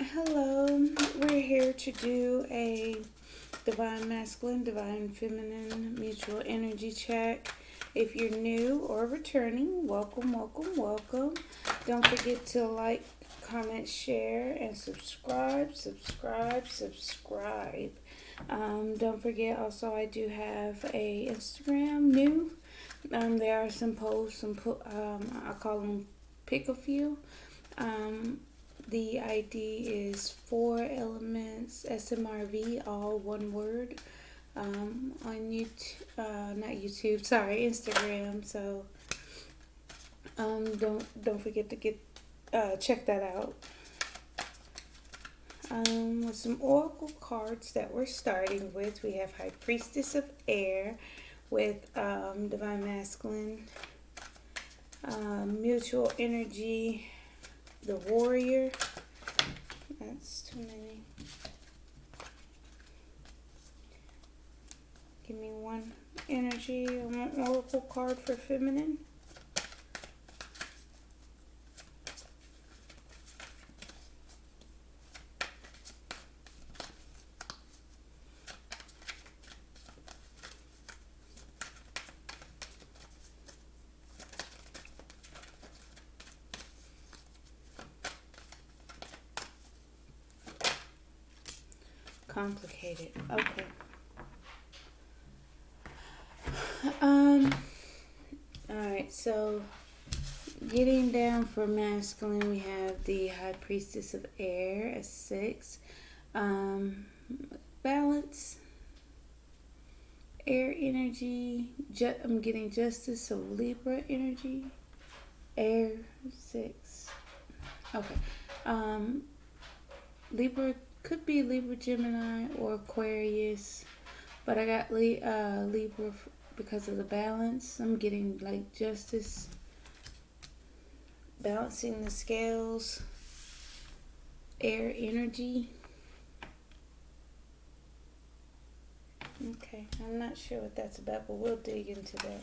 Hello, we're here to do a divine masculine, divine feminine mutual energy check. If you're new or returning, welcome, welcome, welcome. Don't forget to like, comment, share, and subscribe, subscribe, subscribe. Don't forget also I do have a Instagram new. There are some posts, I call them pick a few. Um, the ID is 4 elements SMRV, all one word. On YouTube, not YouTube, sorry, Instagram. So don't forget to get check that out. With some oracle cards that we're starting with, we have High Priestess of Air with Divine Masculine, Mutual Energy, the Warrior. That's too many. Give me one energy, one oracle card for feminine. Complicated. Okay. Alright, so getting down for masculine, we have the High Priestess of Air at 6. Balance, air energy. I'm getting justice, so Libra energy. Air 6. Okay. Libra could be Libra, Gemini, or Aquarius, but I got Libra because of the balance. I'm getting like justice, balancing the scales, air energy. Okay, I'm not sure what that's about, but we'll dig into that.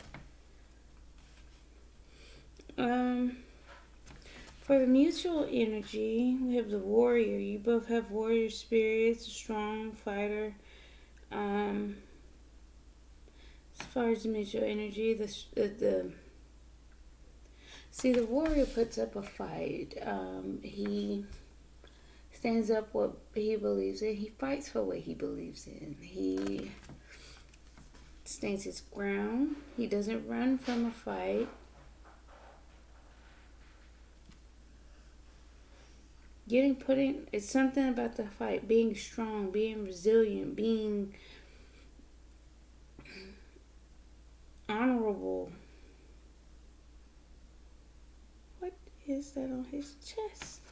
For the mutual energy, we have the warrior. You both have warrior spirits, a strong fighter. As far as the mutual energy, the warrior puts up a fight. He stands up what he believes in. He fights for what he believes in. He stands his ground. He doesn't run from a fight. It's something about the fight, being strong, being resilient, being honorable. What is that on his chest?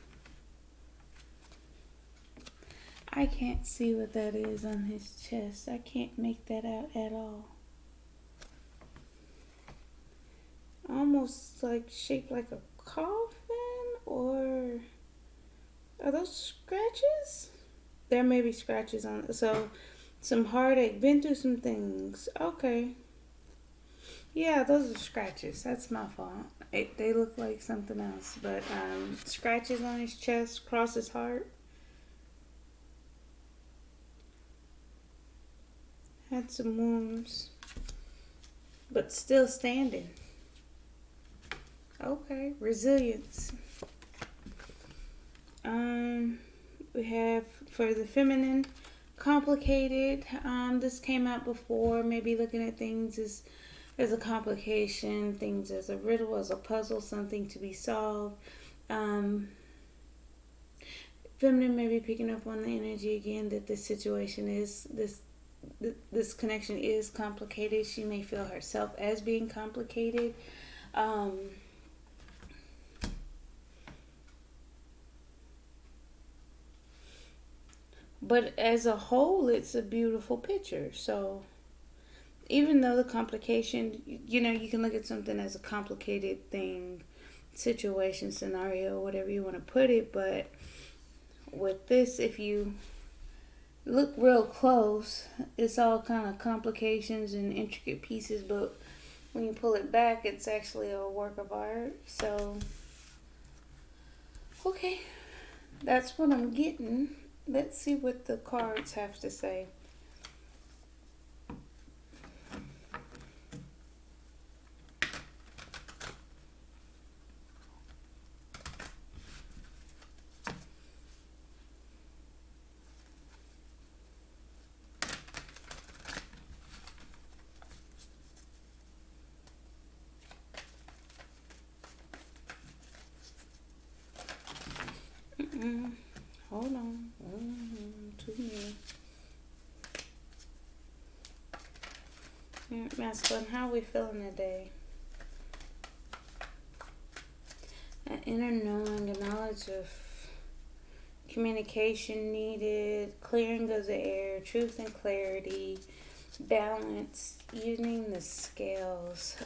I can't see what that is on his chest. I can't make that out at all. Almost like shaped like a coffin, or are those scratches? There may be scratches on it. So, some heartache, been through some things. Okay. Yeah, those are scratches. That's my fault. They look like something else. But scratches on his chest, across his heart. Had some wounds. But still standing. Okay, resilience. We have for the feminine, complicated. This came out before. Maybe looking at things as a complication, things as a riddle, as a puzzle, something to be solved. Feminine may be picking up on the energy again that this situation is this connection is complicated. She may feel herself as being complicated. But as a whole, it's a beautiful picture. So even though the complication, you can look at something as a complicated thing, situation, scenario, whatever you want to put it. But with this, if you look real close, it's all kind of complications and intricate pieces. But when you pull it back, it's actually a work of art. So, okay. That's what I'm getting. Let's see what the cards have to say. Mm-mm. Hold on. Too many. Masculine, how are we feeling today? An inner knowing, a knowledge of communication needed, clearing of the air, truth and clarity, balance, using the scales,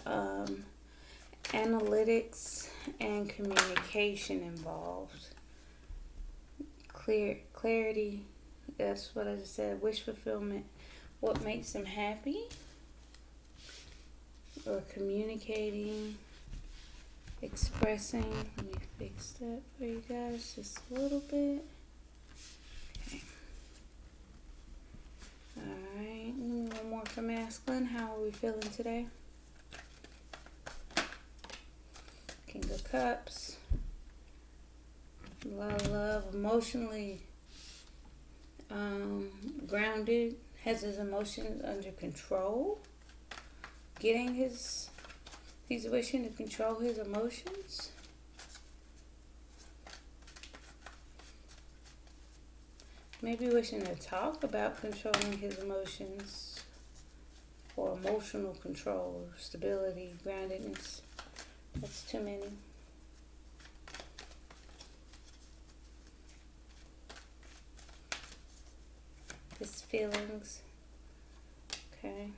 analytics and communication involved. Clarity, that's what I just said. Wish fulfillment, what makes them happy, or communicating, expressing. Let me fix that for you guys just a little bit. Okay. Alright, one more for masculine. How are we feeling today? King of Cups. A lot of love, emotionally grounded, has his emotions under control. He's wishing to control his emotions. Maybe wishing to talk about controlling his emotions, or emotional control, stability, groundedness. That's too many. His feelings. Okay.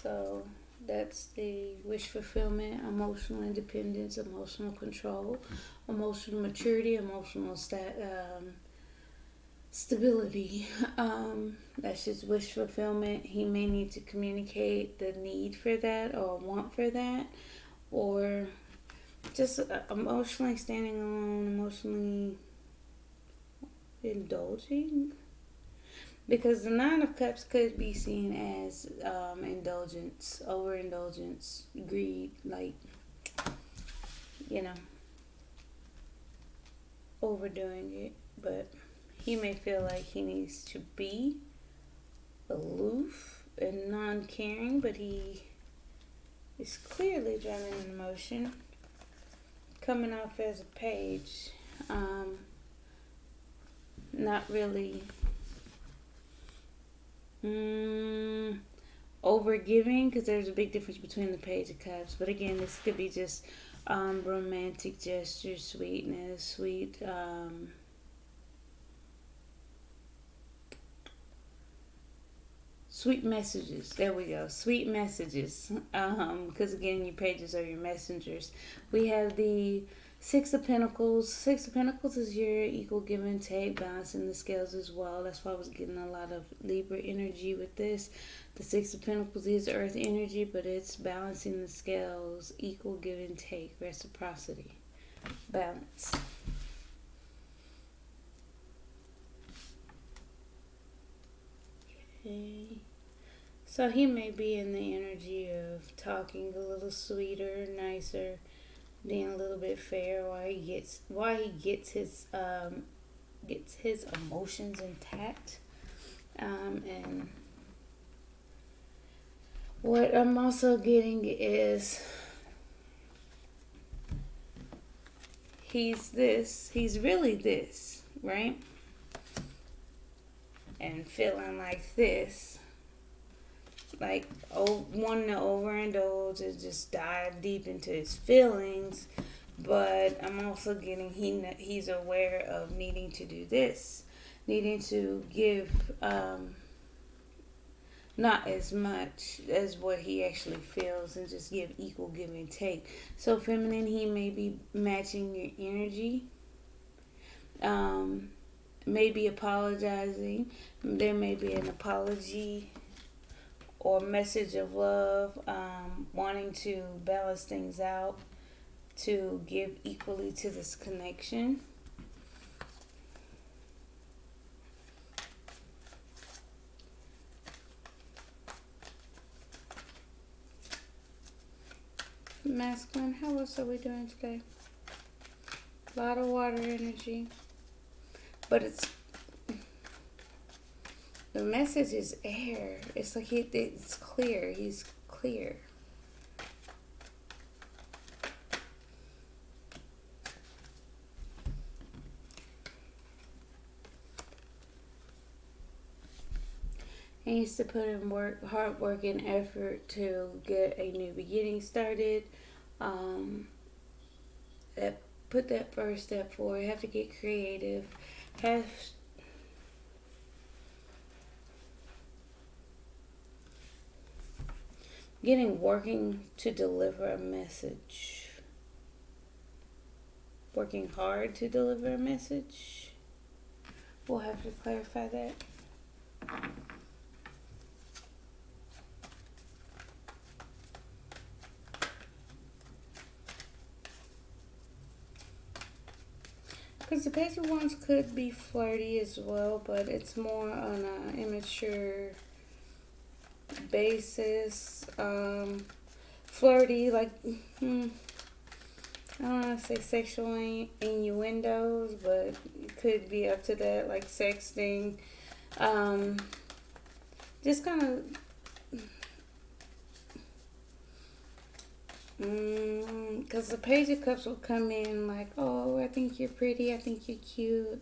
So that's the wish fulfillment, emotional independence, emotional control, emotional maturity, emotional stability. That's just wish fulfillment. He may need to communicate the need for that or want for that, or just emotionally standing alone, emotionally indulging. Because the Nine of Cups could be seen as indulgence, overindulgence, greed, like, overdoing it. But he may feel like he needs to be aloof and non-caring, but he is clearly drowning in emotion. Coming off as a page, not really over giving, because there's a big difference between the Page of Cups. But again, this could be just romantic gestures, sweetness, sweet messages. There we go. Sweet messages. Because again, your pages are your messengers. We have the Six of Pentacles. Six of Pentacles is your equal give and take, balancing the scales as well. That's why I was getting a lot of Libra energy with this. The Six of Pentacles is earth energy, but it's balancing the scales, equal give and take, reciprocity, balance. Okay. So he may be in the energy of talking a little sweeter, nicer, being a little bit fair, while he gets his emotions intact. And what I'm also getting is he's really this, right? And feeling like this, like wanting to overindulge and just dive deep into his feelings. But I'm also getting he's aware of needing to do this, needing to give not as much as what he actually feels, and just give equal give and take. So feminine, he may be matching your energy. Maybe apologizing. There may be an apology or message of love, wanting to balance things out. to give equally to this connection. Masculine, how else are we doing today? A lot of water energy. But the message is air. It's like it's clear. He's clear. He needs to put in hard work and effort to get a new beginning started. Put that first step forward. Have to get creative. Have working to deliver a message. Working hard to deliver a message. We'll have to clarify that. Because the Page of Wands could be flirty as well, but it's more on an immature basis. Flirty, like, I don't want to say sexual innuendos, but it could be up to that, like sexting. Just kind of because the Page of Cups will come in like, oh, I think you're pretty, I think you're cute.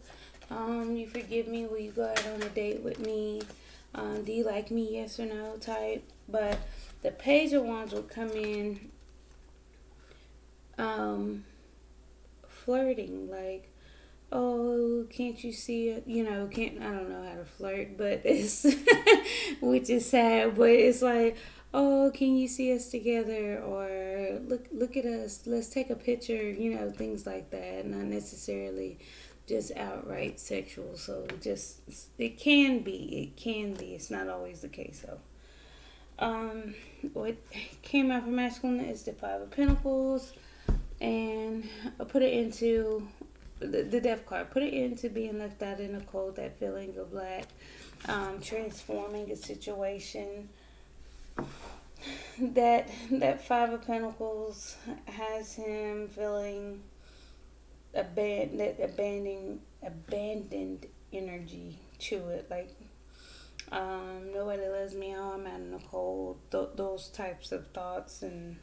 You forgive me, will you go out on a date with me? Do you like me, yes or no type. But the Page of Wands will come in flirting, like, oh, can't you see it? I don't know how to flirt, but it's, which is sad, but it's like, oh, can you see us together? Or look at us, let's take a picture, things like that. Not necessarily just outright sexual. So it can be. It's not always the case though. What came out for masculine is the Five of Pentacles, and I put it into the Death card. Put it into being left out in the cold, that feeling of lack, transforming a situation. That Five of Pentacles has him feeling abandoned energy to it, like nobody loves me, oh, I'm out in the cold. Those types of thoughts and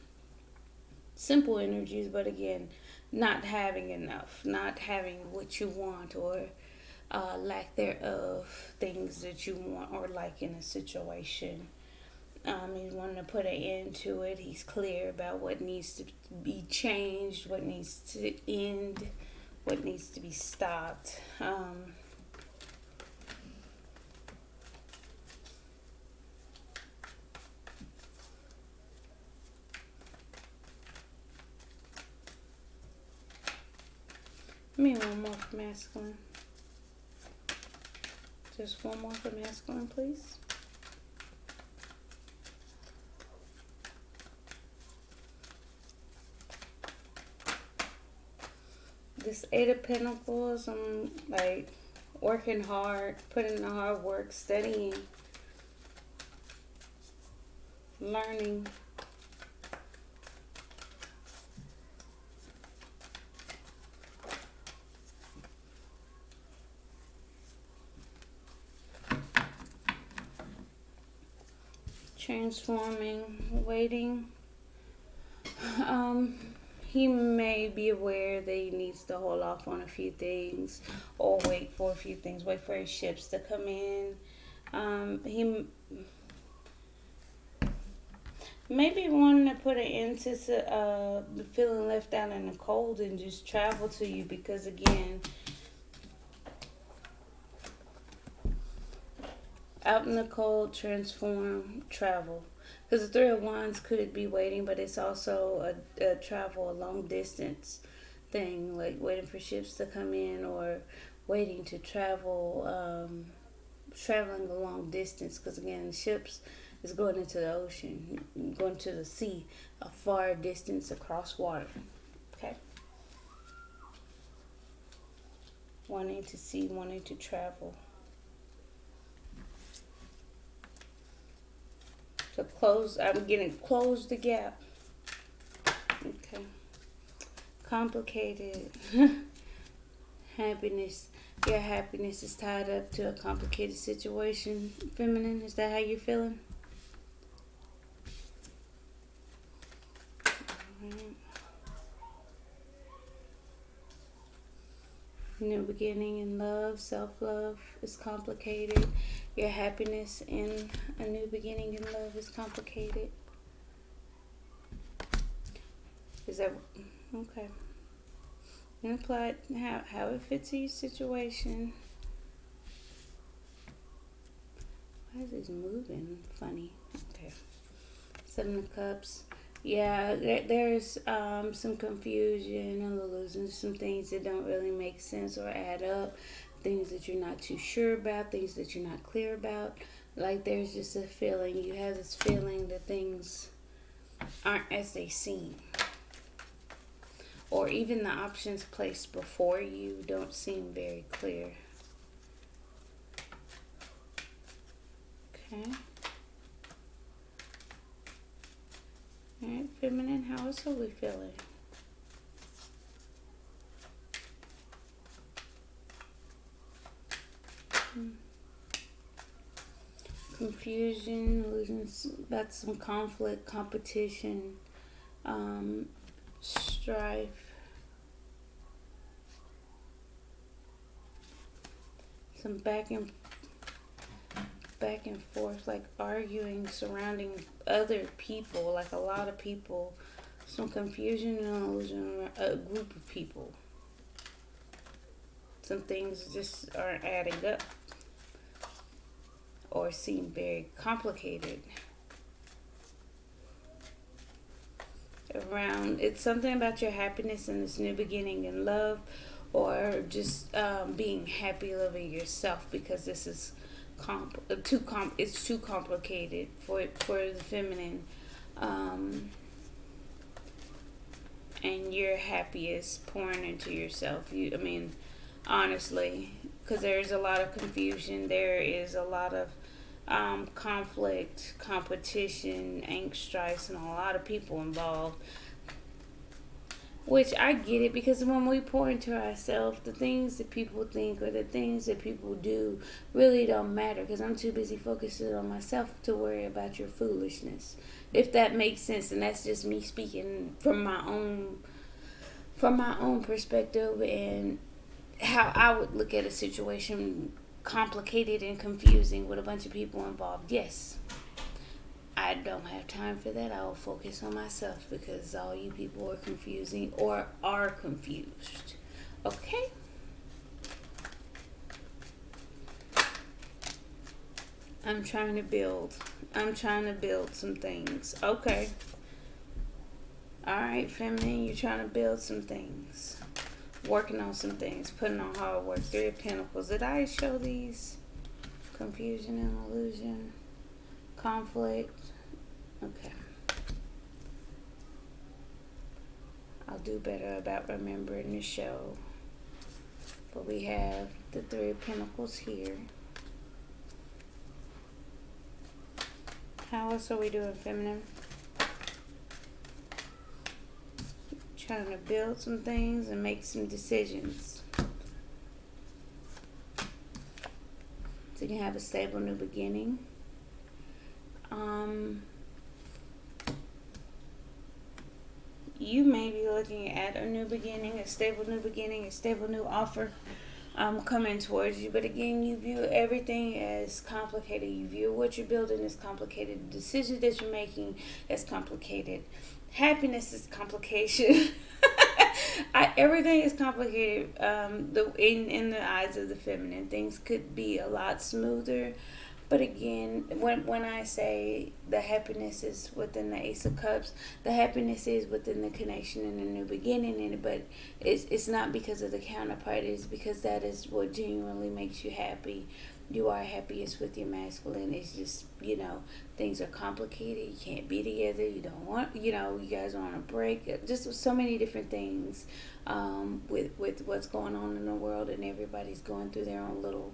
simple energies, but again, not having enough, not having what you want, or lack thereof, things that you want or like in a situation. He's wanting to put an end to it. He's clear about what needs to be changed, what needs to end, what needs to be stopped. Give me one more for masculine. Just one more for masculine, please. This Eight of Pentacles, I'm like working hard, putting in the hard work, studying, learning. Transforming, waiting. He may be aware that he needs to hold off on a few things, or wait for a few things, wait for his ships to come in. He maybe wanting to put an end to feeling left out in the cold and just travel to you, because again, out in the cold, transform, travel. Because the Three of Wands could be waiting, but it's also a travel, a long distance thing, like waiting for ships to come in, or waiting to travel, traveling a long distance. Because again, ships is going into the ocean, going to the sea, a far distance across water. Okay. Wanting to see, wanting to travel. To close, I'm getting close the gap. Okay. Complicated. Happiness. Your happiness is tied up to a complicated situation. Feminine, is that how you're feeling? Alright. New beginning in love, self-love is complicated. Your happiness in a new beginning in love is complicated. Is that okay? And apply how it fits to your situation. Why is this moving funny? Okay. Seven of Cups. Yeah, there's some confusion and illusions, some things that don't really make sense or add up, things that you're not too sure about, things that you're not clear about. Like there's just a feeling, you have this feeling that things aren't as they seem. Or even the options placed before you don't seem very clear. Okay. Alright, feminine, how is we feeling? Confusion, illusions, about some conflict, competition, strife. Some back and forth, like arguing surrounding other people, like a lot of people. Some confusion and illusion around a group of people. Some things just aren't adding up or seem very complicated. Around, it's something about your happiness and this new beginning in love, or just being happy living yourself, because this is it's too complicated for the feminine, and you're happiest pouring into yourself. Honestly, because there's a lot of confusion, there is a lot of conflict, competition, angst, strife, and a lot of people involved. Which I get it, because when we pour into ourselves, the things that people think or the things that people do really don't matter, because I'm too busy focusing on myself to worry about your foolishness. If that makes sense, and that's just me speaking from my own perspective and how I would look at a situation complicated and confusing with a bunch of people involved. Yes. I don't have time for that. I will focus on myself, because all you people are confusing or are confused. Okay? I'm trying to build some things. Okay. Alright, feminine, you're trying to build some things. Working on some things. Putting on hard work. Three of Pentacles. Did I show these? Confusion and illusion. Conflict. Okay. I'll do better about remembering the show. But we have the Three of Pentacles here. How else are we doing, feminine? Trying to build some things and make some decisions. So you can have a stable new beginning. You may be looking at a new beginning, a stable new offer coming towards you. But again, you view everything as complicated. You view what you're building as complicated. The decisions that you're making as complicated. Happiness is complication. Everything is complicated in the eyes of the feminine. Things could be a lot smoother. But again, when I say the happiness is within the Ace of Cups, the happiness is within the connection and the new beginning. But it's not because of the counterpart. It's because that is what genuinely makes you happy. you are happiest with your masculine. It's just, things are complicated. You can't be together. You don't want, you guys are on a break. Just so many different things with what's going on in the world, and everybody's going through their own little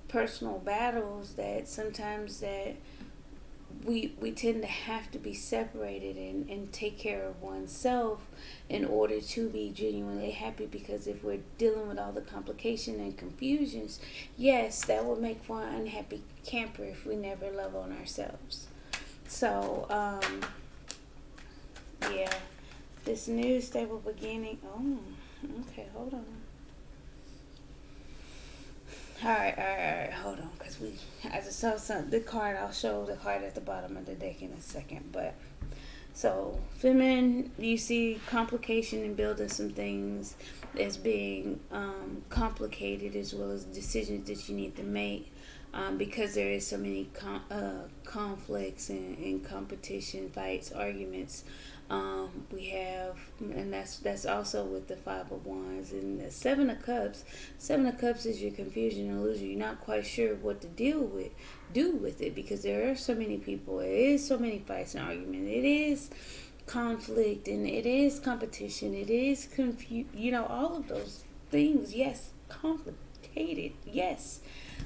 personal battles, that sometimes that we tend to have to be separated and take care of oneself in order to be genuinely happy. Because if we're dealing with all the complication and confusions, yes, that will make for an unhappy camper if we never love on ourselves. So yeah, this new stable beginning. Oh, okay, hold on. All right, hold on, because I just saw the card. I'll show the card at the bottom of the deck in a second. But so feminine, you see complication in building some things as being complicated, as well as decisions that you need to make, because there is so many conflicts and competition, fights, arguments. We have, and that's also with the Five of Wands and the Seven of Cups. Seven of Cups is your confusion and illusion. You're not quite sure what to do with it, because there are so many people. It is so many fights and arguments. It is conflict, and it is competition. It is all of those things. Yes, complicated. Yes.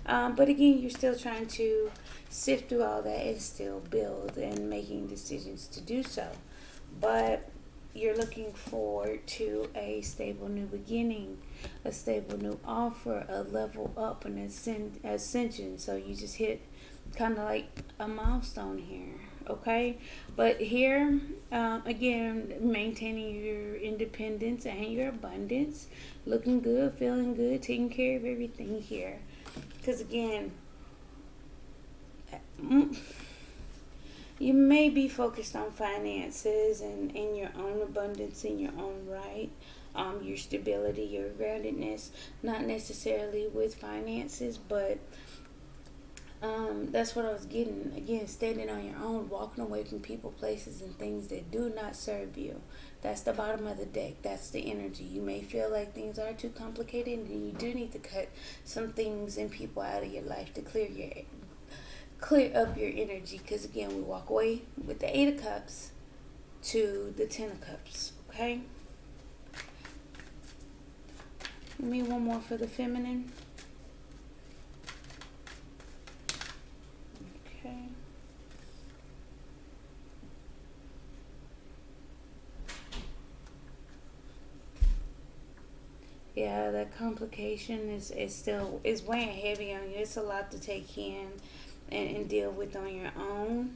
But again, you're still trying to sift through all that and still build and making decisions to do so. But you're looking forward to a stable new beginning, a stable new offer, a level up, an ascension. So you just hit kind of like a milestone here, okay? But here, again, maintaining your independence and your abundance, looking good, feeling good, taking care of everything here. Because again, you may be focused on finances and your own abundance in your own right, your stability, your groundedness, not necessarily with finances, but that's what I was getting. Again, standing on your own, walking away from people, places, and things that do not serve you. That's the bottom of the deck. That's the energy. You may feel like things are too complicated, and you do need to cut some things and people out of your life to clear up your energy. Because again, we walk away with the Eight of Cups to the Ten of Cups. Okay. Give me one more for the feminine. Okay. Yeah, that complication is still weighing heavy on you. It's a lot to take in and deal with on your own.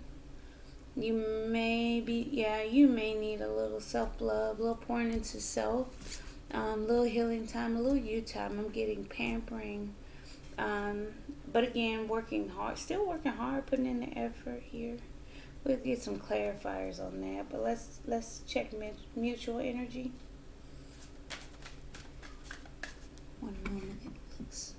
You may need a little self-love, a little pouring into self, little healing time, a little you time. I'm getting pampering. But again, still working hard, putting in the effort here. We'll get some clarifiers on that, but let's check mutual energy. One moment, it looks.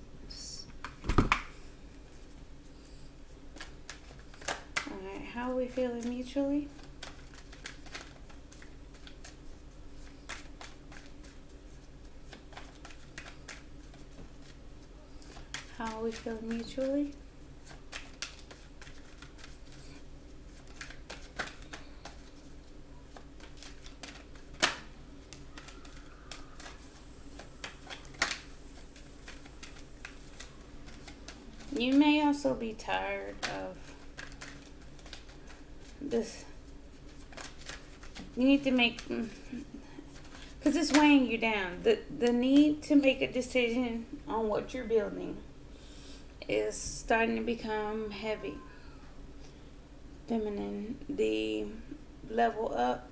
Alright, how are we feeling mutually? How are we feeling mutually? You may also be tired of this. You need to make, because it's weighing you down. The need to make a decision on what you're building is starting to become heavy. Feminine, the level up,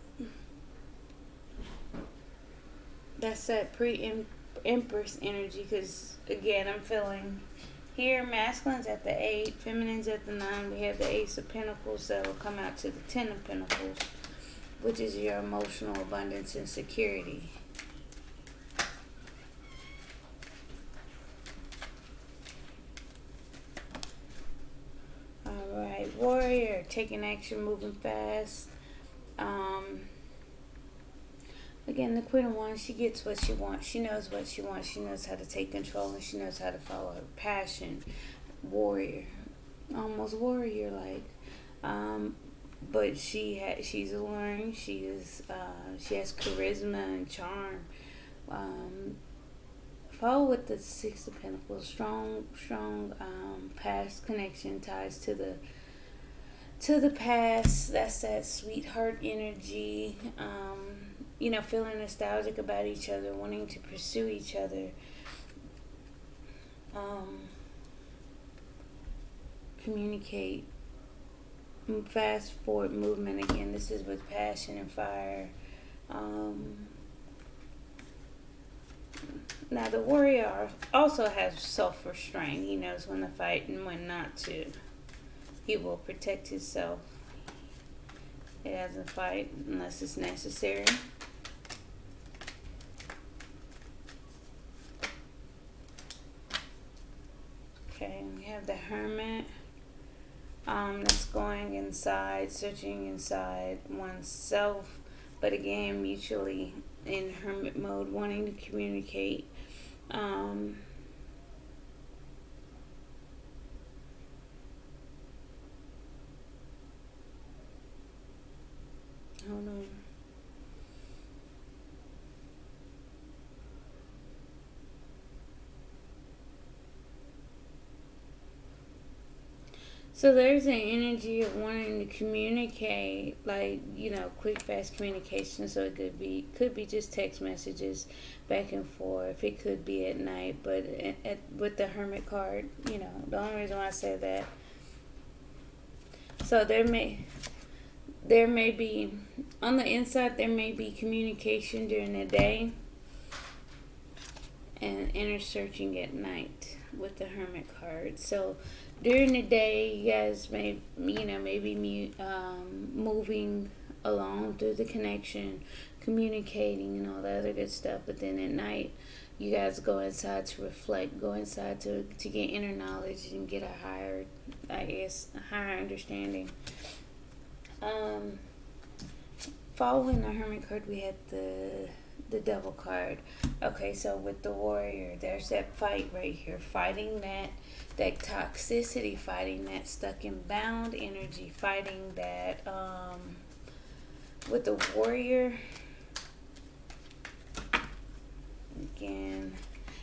that's that pre-empress energy. Because again, I'm feeling here, masculine's at the 8, feminine's at the 9. We have the Ace of Pentacles that will come out to the 10 of Pentacles, which is your emotional abundance and security. Alright, warrior, taking action, moving fast. Again, the Queen of Wands, she gets what she wants. She knows what she wants. She knows how to take control, and she knows how to follow her passion. warrior, almost warrior like. But she's alluring. She has charisma and charm. Follow with the Six of Pentacles. Strong past connection ties to the past. That's that sweetheart energy. Feeling nostalgic about each other, wanting to pursue each other. Communicate. Fast forward movement again. This is with passion and fire. Now the warrior also has self-restraint. He knows when to fight and when not to. He will protect himself. He doesn't fight unless it's necessary. Okay, we have the hermit. That's going inside, searching inside oneself, but again, mutually in hermit mode, wanting to communicate. Hold on. So there's an energy of wanting to communicate, like, quick, fast communication. So it could be just text messages back and forth. It could be at night, but with the Hermit card, the only reason why I say that. So there may be, on the inside, there may be communication during the day and inner searching at night with the Hermit card. So during the day, you guys may, maybe moving along through the connection, communicating and all the other good stuff. But then at night, you guys go inside to reflect, go inside to get inner knowledge and get a higher understanding. Following the Hermit card, we had the Devil card. Okay, so with the warrior, there's that fight right here, fighting that toxicity, fighting that stuck and bound energy, fighting that with the warrior. Again,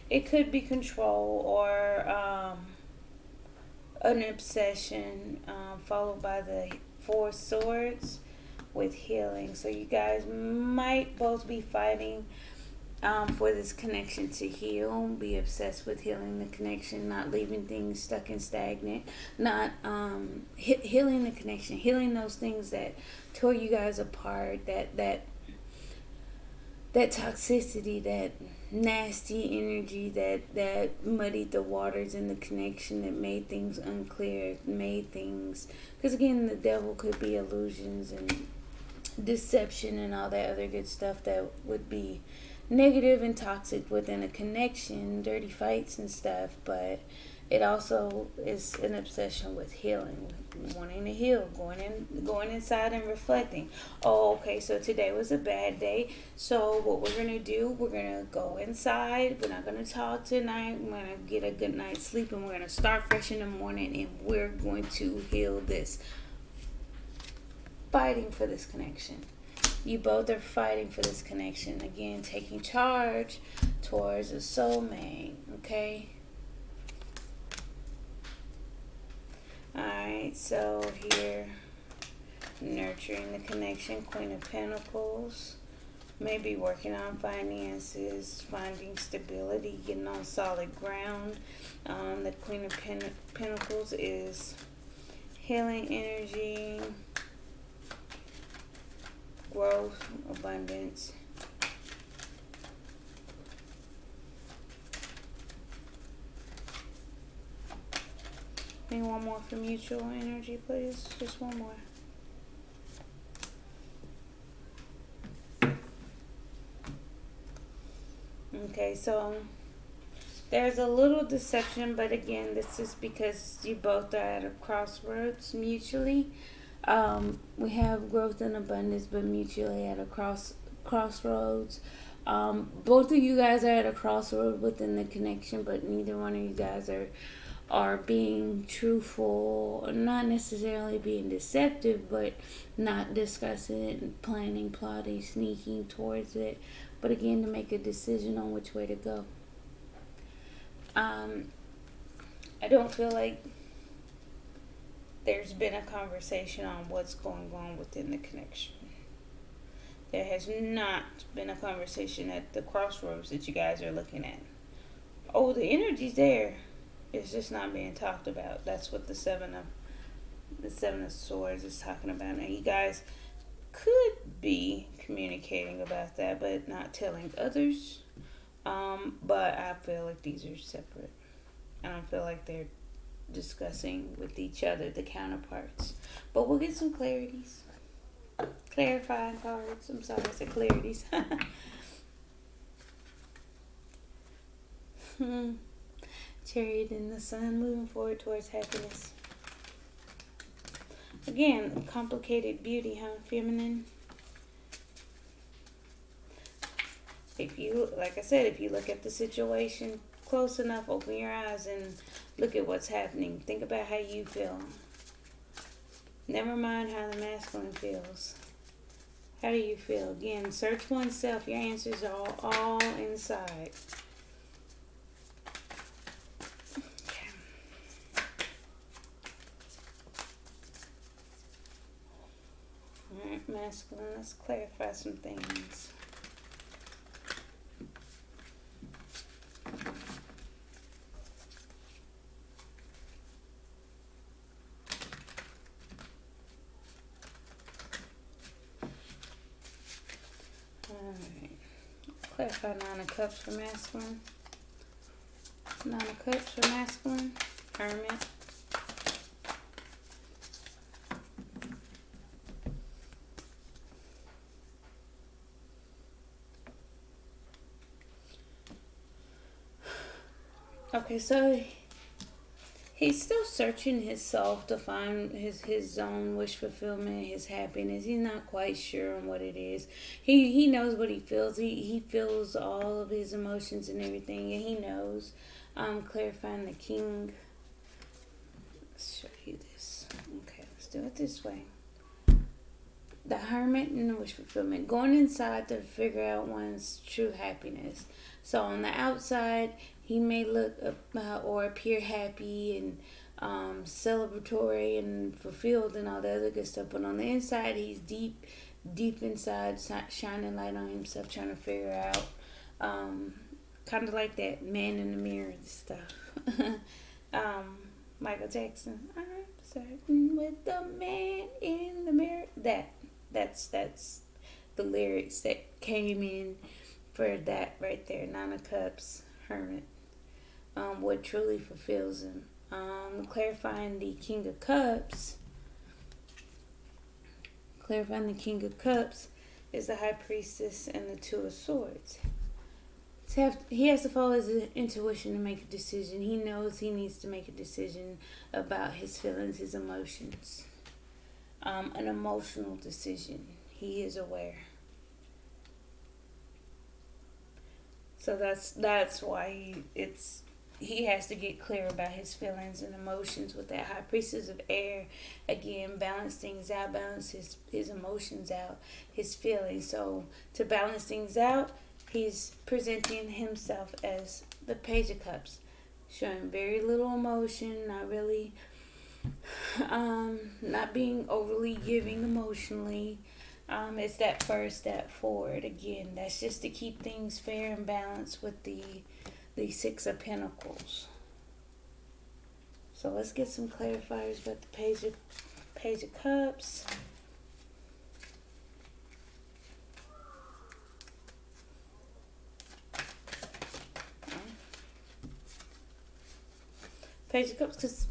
it could be control or an obsession, followed by the Four Swords with healing. So you guys might both be fighting for this connection to heal, be obsessed with healing the connection, not leaving things stuck and stagnant, not healing the connection, healing those things that tore you guys apart, that toxicity, that nasty energy that muddied the waters in the connection, that made things unclear, because again, the devil could be illusions and deception and all that other good stuff that would be negative and toxic within a connection, dirty fights and stuff. But it also is an obsession with healing, wanting to heal, going inside and reflecting. Oh, okay, so today was a bad day. So what we're going to do, we're going to go inside. We're not going to talk tonight. We're going to get a good night's sleep, and we're going to start fresh in the morning, and we're going to heal this. Fighting for this connection. You both are fighting for this connection. Again, taking charge towards a soulmate. Okay? Alright, so here, nurturing the connection, Queen of Pentacles. Maybe working on finances, finding stability, getting on solid ground. The Queen of Pentacles is healing energy, growth, abundance. Need one more for mutual energy, please. Just one more. Okay, so there's a little deception, but again, this is because you both are at a crossroads mutually. We have growth and abundance, but mutually at a crossroads. Both of you guys are at a crossroad within the connection, but neither one of you guys are are being truthful, not necessarily being deceptive, but not discussing it and planning, plotting, sneaking towards it, but again to make a decision on which way to go. I don't feel like there's been a conversation on what's going on within the connection. There has not been a conversation at the crossroads that you guys are looking at. Oh, the energy's there. It's just not being talked about. That's what the Seven of Swords is talking about. Now, you guys could be communicating about that, but not telling others. But I feel like these are separate. I don't feel like they're discussing with each other, the counterparts. But we'll get some clarities. Clarifying cards. I'm sorry, I said clarities. Chariot in the sun, moving forward towards happiness. Again, complicated beauty, huh? Feminine. If you, like I said, if you look at the situation close enough, open your eyes and look at what's happening. Think about how you feel. Never mind how the masculine feels. How do you feel? Again, search oneself. Your answers are all inside. Okay. Alright, masculine, let's clarify some things. Alright. Clarify Nine of Cups for masculine. Nine of Cups for masculine. Hermit. Okay, so he's still searching himself to find his own wish fulfillment, his happiness. He's not quite sure on what it is. He knows what he feels. He feels all of his emotions and everything, and he knows. Clarifying the King. Let's show you this. Okay, let's do it this way. The Hermit and the wish fulfillment. Going inside to figure out one's true happiness. So on the outside, he may look or appear happy and celebratory and fulfilled and all the other good stuff. But on the inside, he's deep inside, shining light on himself, trying to figure out, kind of like that man in the mirror stuff. Michael Jackson, I'm certain with the man in the mirror. That's the lyrics that came in for that right there. Nine of Cups, Hermit. What truly fulfills him. Clarifying the King of Cups. Clarifying the King of Cups is the High Priestess and the Two of Swords. He has to follow his intuition to make a decision. He knows he needs to make a decision about his feelings, his emotions. An emotional decision. He is aware. So that's why he has to get clear about his feelings and emotions with that High Priestess of Air. Again, balance things out, balance his emotions out, his feelings. So to balance things out, he's presenting himself as the Page of Cups, showing very little emotion, not really, not being overly giving emotionally. It's that first step forward. Again, that's just to keep things fair and balanced with the Six of Pentacles. So let's get some clarifiers about the Page of Cups. Page of Cups, because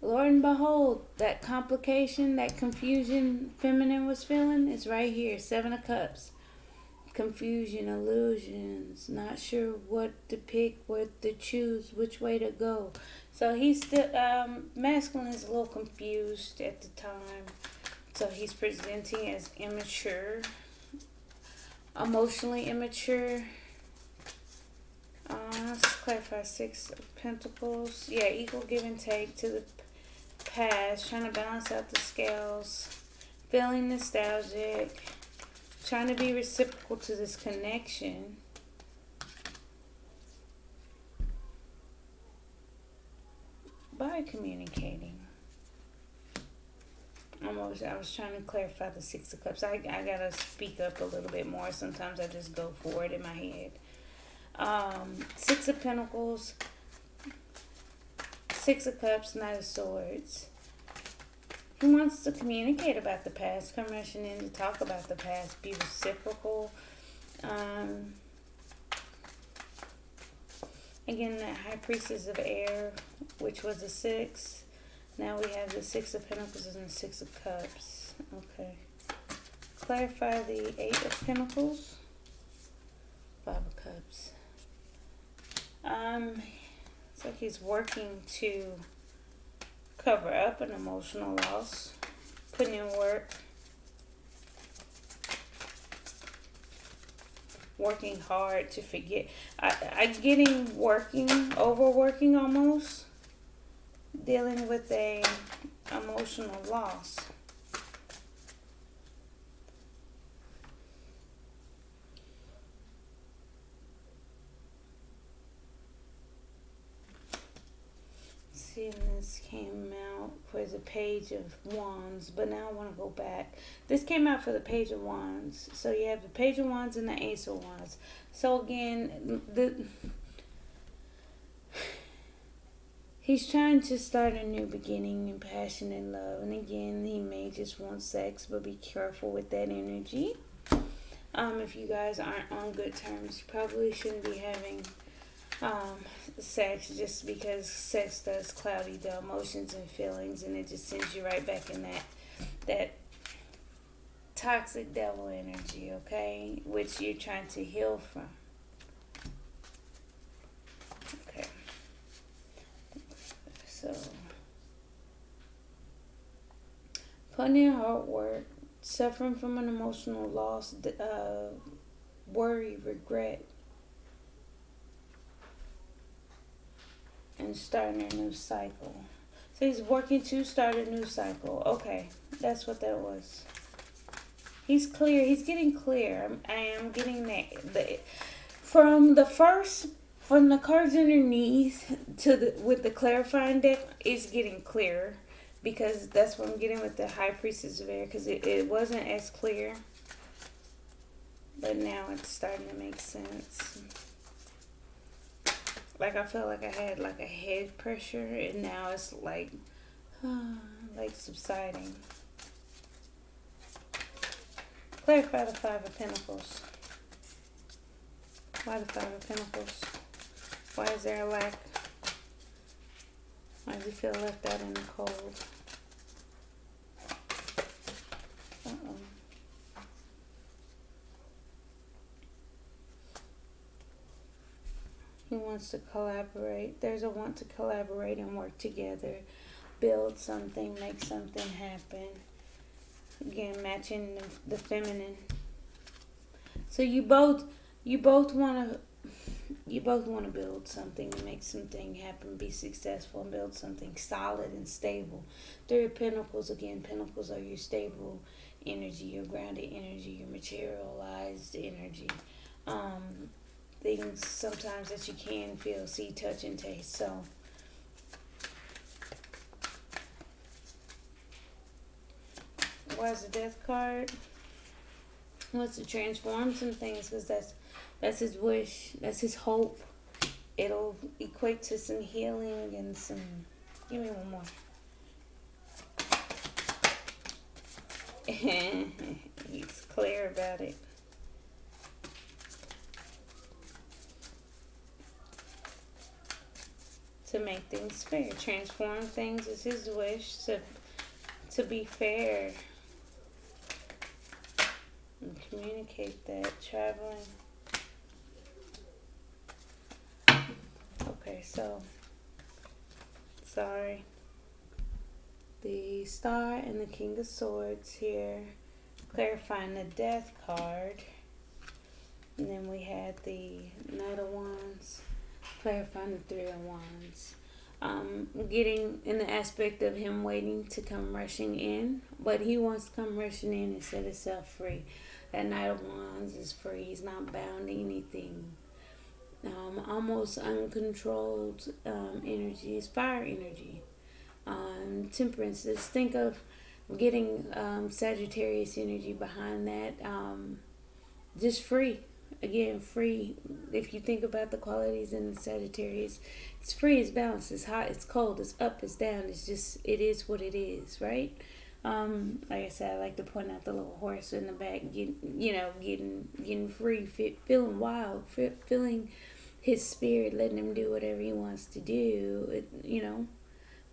Lord and behold, that complication, that confusion feminine was feeling is right here. Seven of Cups. Confusion, illusions, not sure what to pick, what to choose, which way to go. So he's still, masculine is a little confused at the time. So he's presenting as immature, emotionally immature. Let's clarify Six of Pentacles. Yeah, equal give and take to the past. Trying to balance out the scales. Feeling nostalgic. Trying to be reciprocal to this connection. By communicating. I was trying to clarify the Six of Cups. I gotta speak up a little bit more. Sometimes I just go for it in my head. Six of Pentacles, Six of Cups, Knight of Swords. He wants to communicate about the past. Come rushing in to talk about the past. Be reciprocal. Again, that High Priestess of Air, which was a 6. Now we have the Six of Pentacles and the Six of Cups. Okay. Clarify the Eight of Pentacles. Five of Cups. It's like he's working to cover up an emotional loss. Putting in work. Working hard to forget. I'm getting overworking almost. Dealing with a emotional loss. See, this came out for the Page of Wands, but now I want to go back. This came out for the Page of Wands. So you have the Page of Wands and the Ace of Wands. So again, he's trying to start a new beginning in passion and love. And again, he may just want sex, but be careful with that energy. If you guys aren't on good terms, you probably shouldn't be having sex, just because sex does cloudy the emotions and feelings, and it just sends you right back in that toxic devil energy, okay, which you're trying to heal from. Okay, so putting in hard work, suffering from an emotional loss, worry, regret, and starting a new cycle. So he's working to start a new cycle. Okay, that's what that was. He's clear. He's getting clear. I am getting that. From the cards underneath to with the clarifying deck, it's getting clearer, because that's what I'm getting with the High Priestess of Air, because it wasn't as clear, but now it's starting to make sense. Like, I felt like I had like a head pressure, and now it's like subsiding. Clarify the Five of Pentacles. Why the Five of Pentacles? Why is there a lack? Why does he feel left out in the cold? Uh-oh. He wants to collaborate. There's a want to collaborate and work together. Build something, make something happen. Again, matching the feminine. So you both want to build something and make something happen, be successful, and build something solid and stable. Three of Pentacles, again, Pentacles are your stable energy, your grounded energy, your materialized energy. Things sometimes that you can feel, see, touch, and taste. So why is the Death card? He wants to transform some things, because that's his wish, that's his hope. It'll equate to some healing and some. Give me one more. He's clear about it. To make things fair, transform things is his wish, to be fair, and communicate that. Traveling. Okay, so sorry. The Star and the King of Swords here, clarifying the Death card. And then we had the Knight of Wands, clarifying the Three of Wands. Getting in the aspect of him waiting to come rushing in, but he wants to come rushing in and set himself free. That Knight of Wands is free. He's not bound to anything. Almost uncontrolled energy is fire energy. Temperance. Just think of getting Sagittarius energy behind that. Just free. Again, free. If you think about the qualities in the Sagittarius, it's free, it's balanced, it's hot, it's cold, it's up, it's down. It's just, it is what it is, right? Like I said, I like to point out the little horse in the back, getting free, feeling wild, feeling his spirit, letting him do whatever he wants to do.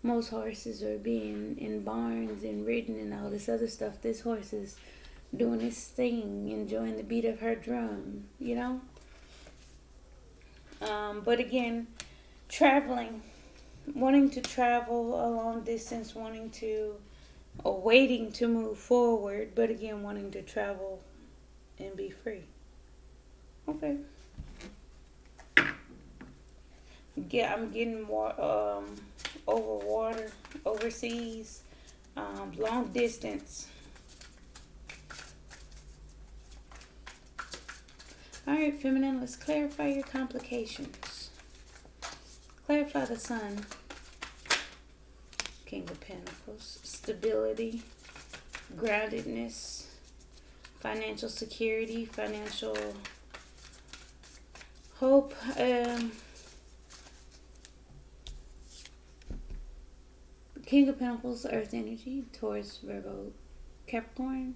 Most horses are being in barns and ridden and all this other stuff. This horse is doing his thing, enjoying the beat of her drum, But again, traveling, wanting to travel a long distance, waiting to move forward, but again, wanting to travel and be free. Okay. I'm getting more over water, overseas, long distance. Alright, feminine, let's clarify your complications. Clarify the Sun. King of Pentacles. Stability, groundedness, financial security, financial hope. King of Pentacles, Earth energy, Taurus, Virgo, Capricorn.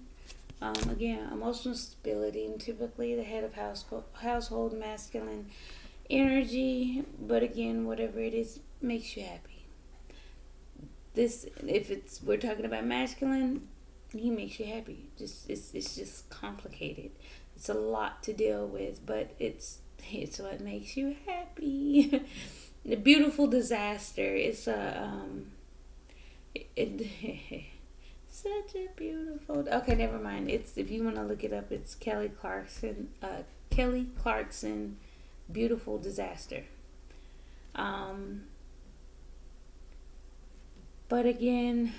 Again, emotional stability, and typically the head of household, masculine energy. But again, whatever it is, makes you happy. We're talking about masculine, he makes you happy. It's just complicated. It's a lot to deal with, but it's what makes you happy. The beautiful disaster. It's such a beautiful. Okay, never mind. If you want to look it up, it's Kelly Clarkson. Beautiful disaster. But again,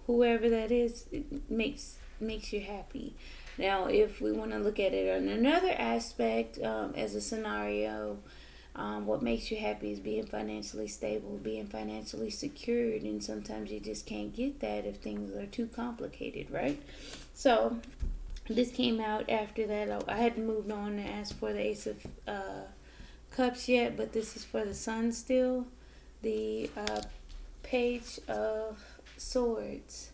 whoever that is, it makes you happy. Now, if we want to look at it on another aspect, as a scenario, what makes you happy is being financially stable, being financially secured, and sometimes you just can't get that if things are too complicated, right? So this came out after that. I hadn't moved on to ask for the Ace of Cups yet, but this is for the Sun still. The Page of Swords.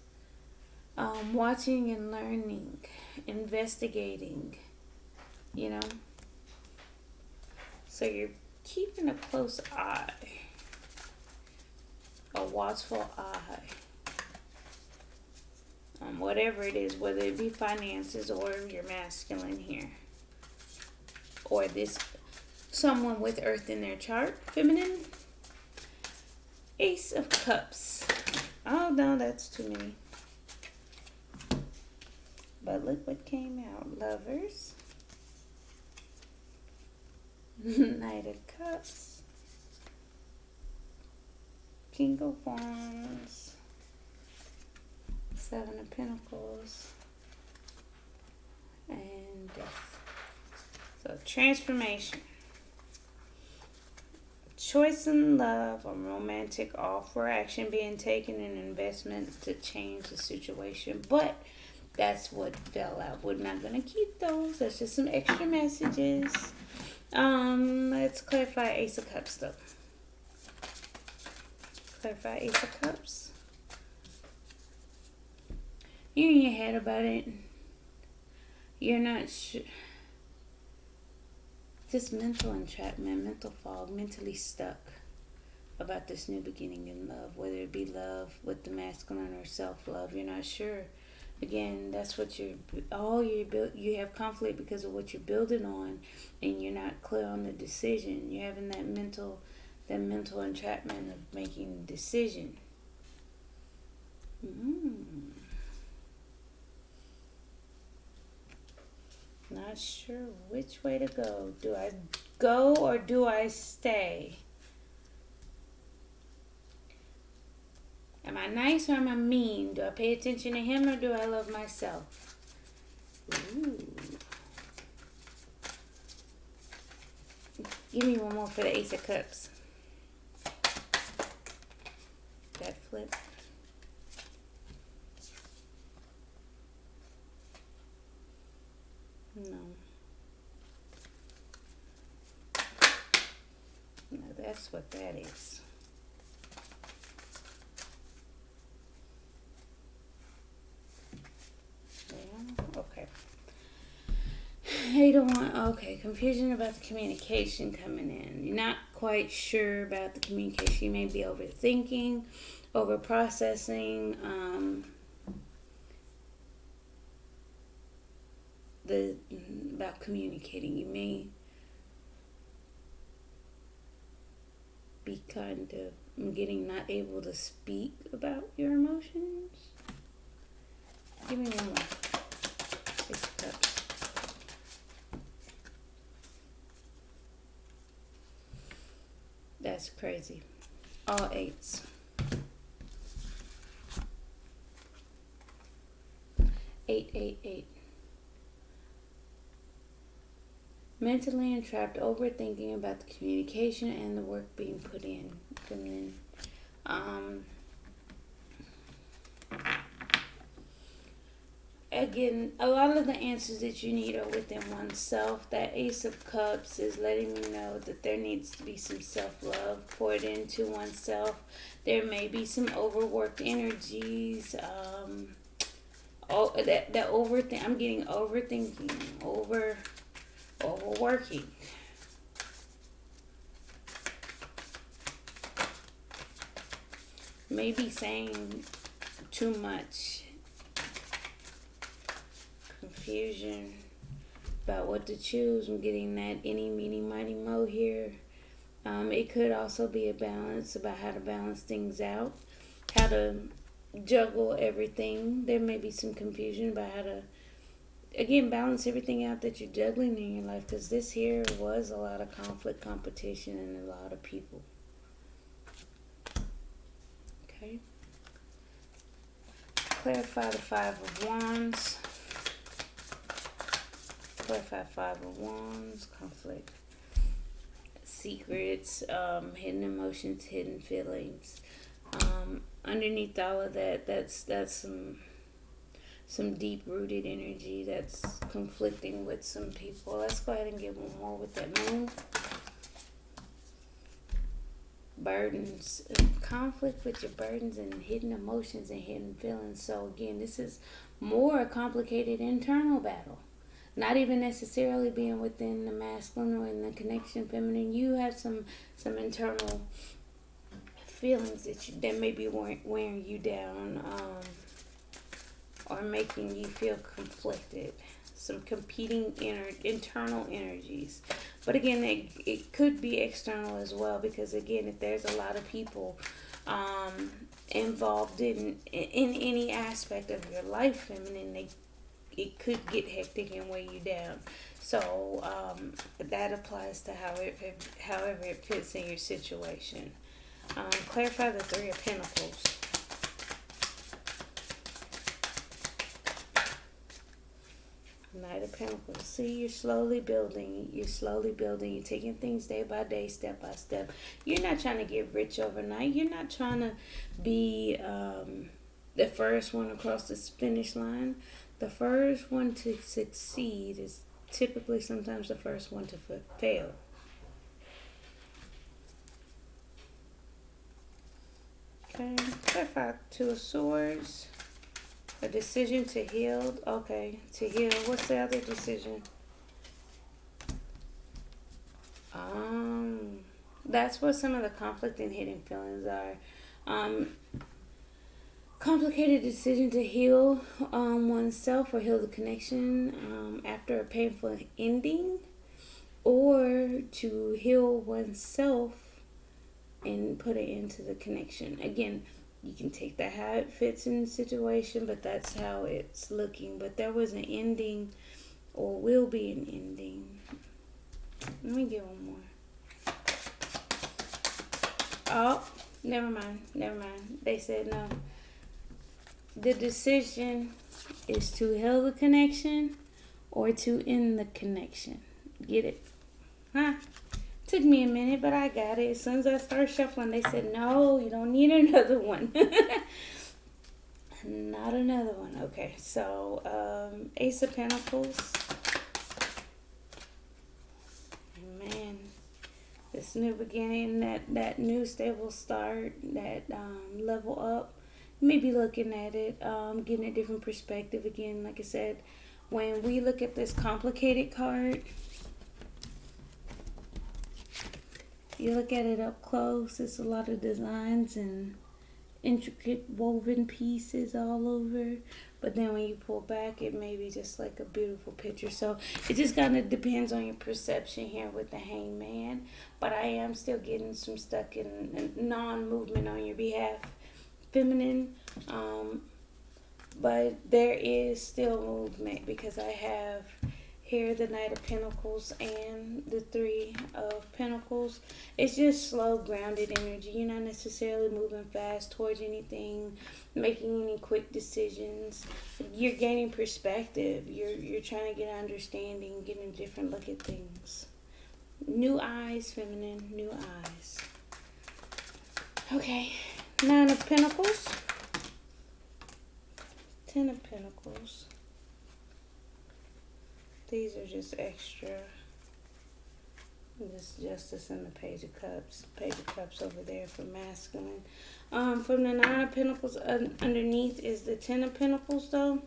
Watching and learning, investigating, So you're keeping a close eye, a watchful eye on whatever it is, whether it be finances or your masculine here, or this someone with Earth in their chart. Feminine, Ace of Cups. Oh no, that's too many. But look what came out. Lovers. Knight of Cups. King of Wands. Seven of Pentacles. And Death. So transformation. Choice in love, a romantic offer, action being taken, an investment to change the situation. But that's what fell out. We're not going to keep those. That's just some extra messages. Let's clarify Ace of Cups though. Clarify Ace of Cups. You're in your head about it. You're not sure. Just mental entrapment, mental fog, mentally stuck about this new beginning in love, whether it be love with the masculine or self-love. You're not sure. Again, that's what you have conflict because of what you're building on, and you're not clear on the decision. You're having that mental entrapment of making a decision. Not sure which way to go. Do I go or do I stay? Am I nice or am I mean? Do I pay attention to him or do I love myself? Ooh. Give me one more for the Ace of Cups. That flip. No. No, that's what that is. Yeah, okay. You don't want, okay, confusion about the communication coming in. You're not quite sure about the communication. You may be overthinking, over processing, about communicating. You may be kind of getting not able to speak about your emotions. Give me one more. Ace of Cups. That's crazy. All eights. 888. Mentally entrapped, overthinking about the communication and the work being put in. Again, a lot of the answers that you need are within oneself. That Ace of Cups is letting me know that there needs to be some self-love poured into oneself. There may be some overworked energies. That overthink. I'm getting overthinking, overworking. Maybe saying too much. Confusion about what to choose. I'm getting that any, meeny, mighty, mo here. It could also be a balance about how to balance things out, how to juggle everything. There may be some confusion about how to, again, balance everything out that you're juggling in your life, because this here was a lot of conflict, competition, and a lot of people. Okay. Clarify the Five of Wands. Clarify Five of Wands. Conflict. Secrets. Hidden emotions. Hidden feelings. Underneath all of that, that's some deep-rooted energy that's conflicting with some people. Let's go ahead and get one more with that moon. Burdens. Conflict with your burdens and hidden emotions and hidden feelings. So again, this is more a complicated internal battle. Not even necessarily being within the masculine or in the connection feminine. You have some internal feelings that may be wearing you down, or making you feel conflicted. Some competing internal energies. But again, it could be external as well, because again, if there's a lot of people involved in any aspect of your life, feminine, it could get hectic and weigh you down. So that applies to however it fits in your situation. Clarify the Three of Pentacles. Knight of Pentacles. See, you're slowly building. You're taking things day by day, step by step. You're not trying to get rich overnight. You're not trying to be the first one across the finish line. The first one to succeed is typically sometimes the first one to fail. Okay, clarify Two of Swords. A decision to heal. Okay, to heal. What's the other decision? That's what some of the conflict and hidden feelings are. Complicated decision to heal oneself or heal the connection after a painful ending, or to heal oneself and put it into the connection. Again, you can take that how it fits in the situation, but that's how it's looking. But there was an ending or will be an ending. Let me get one more. Oh, never mind. Never mind. They said no. The decision is to heal the connection or to end the connection. Get it? Huh? Took me a minute, but I got it. As soon as I started shuffling, they said, no, you don't need another one. Not another one. Okay, so Ace of Pentacles. Man, this new beginning, that new stable start, that level up. You may be looking at it, getting a different perspective again. Like I said, when we look at this complicated card, you look at it up close, it's a lot of designs and intricate woven pieces all over. But then when you pull back, it may be just like a beautiful picture. So it just kind of depends on your perception here with the Hangman. But I am still getting some stuck in non-movement on your behalf, feminine. But there is still movement because I have here the Knight of Pentacles and the Three of Pentacles. It's just slow, grounded energy. You're not necessarily moving fast towards anything, making any quick decisions. You're gaining perspective. You're trying to get understanding, getting a different look at things. New eyes, feminine, new eyes. Okay, Nine of Pentacles. Ten of Pentacles. These are just extra. This Justice and the Page of Cups. Page of Cups over there for masculine. From the Nine of Pentacles underneath is the Ten of Pentacles though.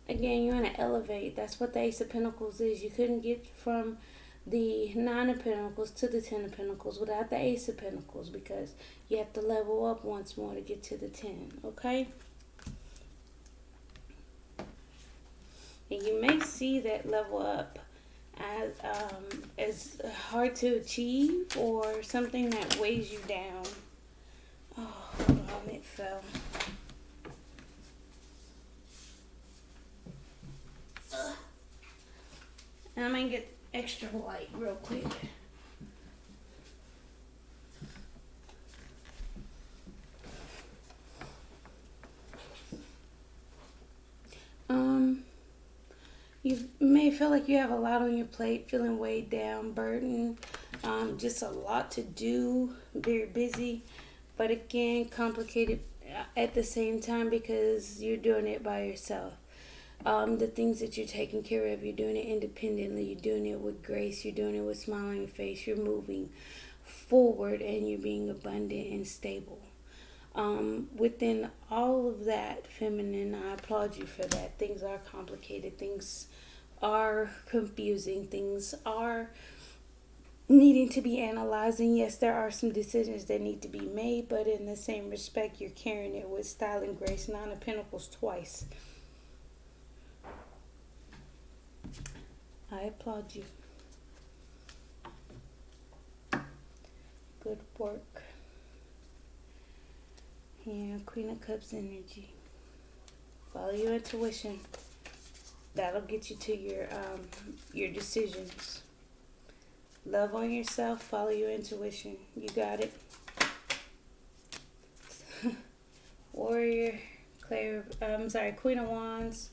Again, you're going to elevate. That's what the Ace of Pentacles is. You couldn't get from the Nine of Pentacles to the Ten of Pentacles without the Ace of Pentacles because you have to level up once more to get to the 10. Okay? And you may see that level up as hard to achieve or something that weighs you down. Oh, hold on, it fell. And I'm going to get extra light real quick. You may feel like you have a lot on your plate, feeling weighed down, burdened, just a lot to do, very busy, but again, complicated at the same time because you're doing it by yourself. The things that you're taking care of, you're doing it independently, you're doing it with grace, you're doing it with a smile on your face, you're moving forward and you're being abundant and stable. Within all of that, feminine, I applaud you for that. Things are complicated, things are confusing, things are needing to be analyzed, and yes, there are some decisions that need to be made, but in the same respect, you're carrying it with style and grace. Nine of Pentacles twice. I applaud you. Good work. Yeah, Queen of Cups energy. Follow your intuition. That'll get you to your decisions. Love on yourself. Follow your intuition. You got it. Warrior. Queen of Wands.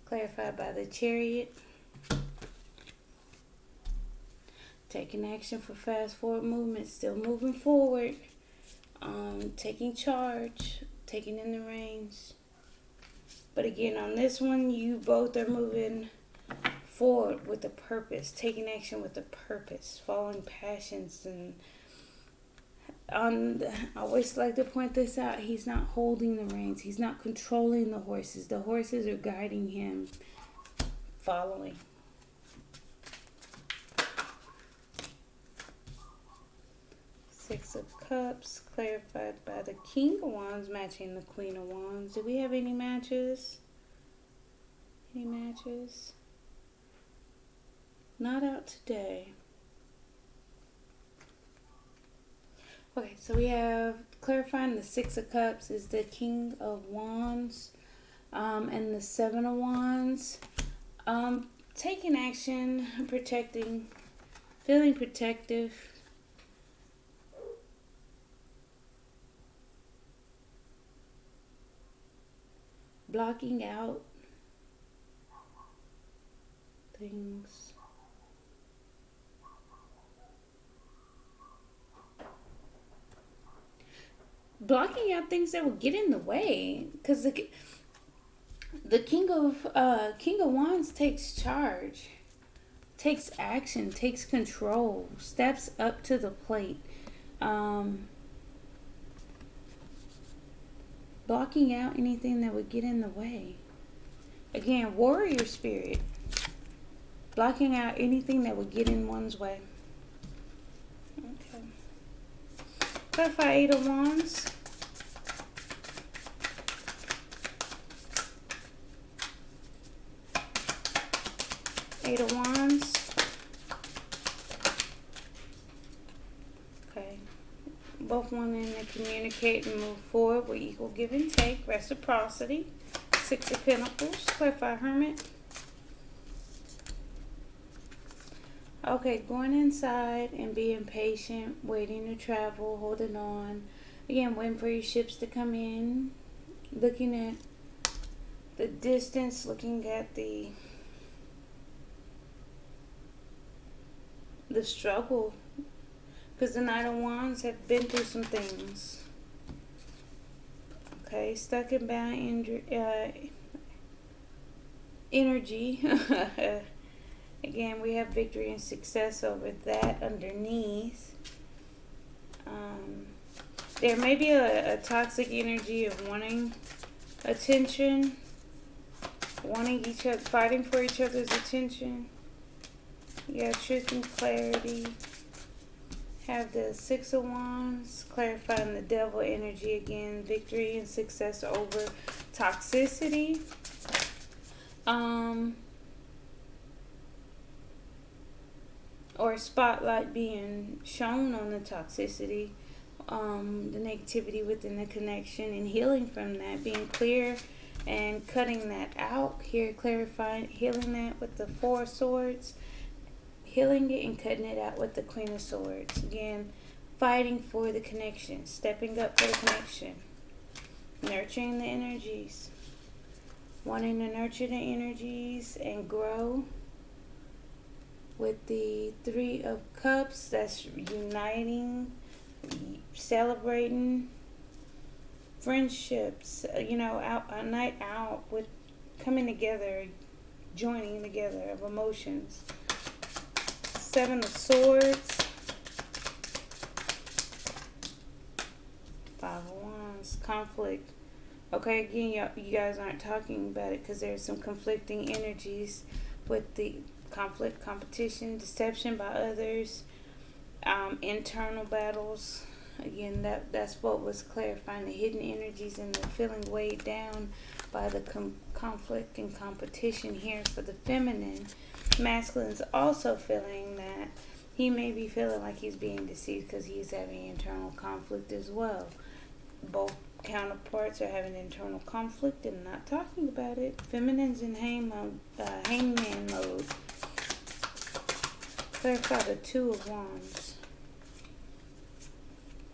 Clarified by the Chariot. Taking action for fast forward movement. Still moving forward. Taking charge, taking in the reins. But again, on this one, you both are moving forward with a purpose, taking action with a purpose, following passions. And I always like to point this out, he's not holding the reins, he's not controlling the horses. The horses are guiding him, following. Six of Cups, clarified by the King of Wands, matching the Queen of Wands. Do we have any matches? Any matches? Not out today. Okay, so we have clarifying the Six of Cups is the King of Wands, and the Seven of Wands. taking action, protecting, feeling protective, blocking out things. Blocking out things that would get in the way, because the King of Wands takes charge, takes action, takes control, steps up to the plate. Blocking out anything that would get in the way. Again, warrior spirit. Blocking out anything that would get in one's way. Okay. Clarify Eight of Wands. Eight of Wands. Okay. Both wanting to communicate and move forward with equal give and take. Reciprocity. Six of Pentacles. Clarify Hermit. Okay, going inside and being patient, waiting to travel, holding on. Again, waiting for your ships to come in. Looking at the distance, looking at the struggle. Because the Knight of Wands have been through some things. Okay, stuck in bound energy. Again, we have victory and success over that underneath. There may be a toxic energy of wanting attention, wanting each other, fighting for each other's attention. You have truth and clarity. Have the Six of Wands, clarifying the devil energy again, victory and success over toxicity. Or a spotlight being shown on the toxicity, the negativity within the connection, and healing from that, being clear and cutting that out. Here, clarifying, healing that with the Four of Swords, healing it and cutting it out with the Queen of Swords. Again, fighting for the connection, stepping up for the connection, nurturing the energies, wanting to nurture the energies and grow. With the Three of Cups, that's uniting, celebrating, friendships, a night out with coming together, joining together of emotions. Seven of Swords, Five of Wands, conflict. Okay, again, you guys aren't talking about it because there's some conflicting energies with the conflict, competition, deception by others, internal battles. Again, that's what was clarifying, the hidden energies and the feeling weighed down by the conflict and competition here for the feminine. Masculine's also feeling that he may be feeling like he's being deceived because he's having internal conflict as well. Both counterparts are having internal conflict and not talking about it. Feminine's in hangman mode. Clarify the Two of Wands.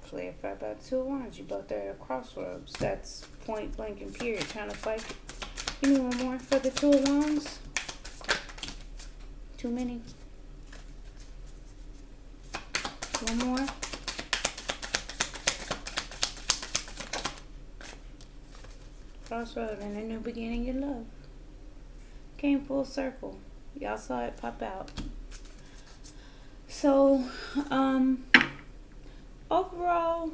Clarify about the Two of Wands. You both are at a crossroads. That's point blank and period. Trying to fight. Give me one more for the Two of Wands. Too many. One more. Crossroad and a new beginning in love. Came full circle. Y'all saw it pop out. So, overall,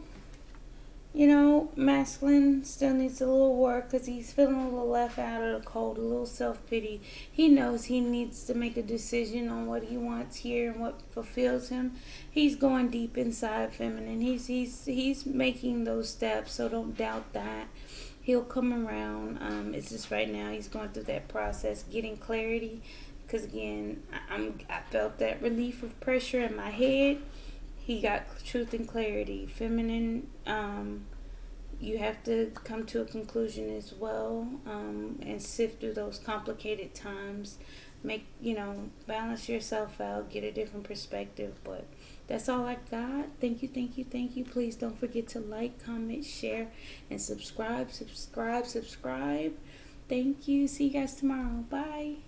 masculine still needs a little work because he's feeling a little left out of the cold, a little self-pity. He knows he needs to make a decision on what he wants here and what fulfills him. He's going deep inside feminine. He's making those steps, so don't doubt that. He'll come around. It's just right now he's going through that process, getting clarity. Because again, I felt that relief of pressure in my head. He got truth and clarity. Feminine, you have to come to a conclusion as well, and sift through those complicated times. make, balance yourself out, get a different perspective. But that's all I got. Thank you, thank you, thank you. Please don't forget to like, comment, share, and subscribe. Thank you. See you guys tomorrow. Bye.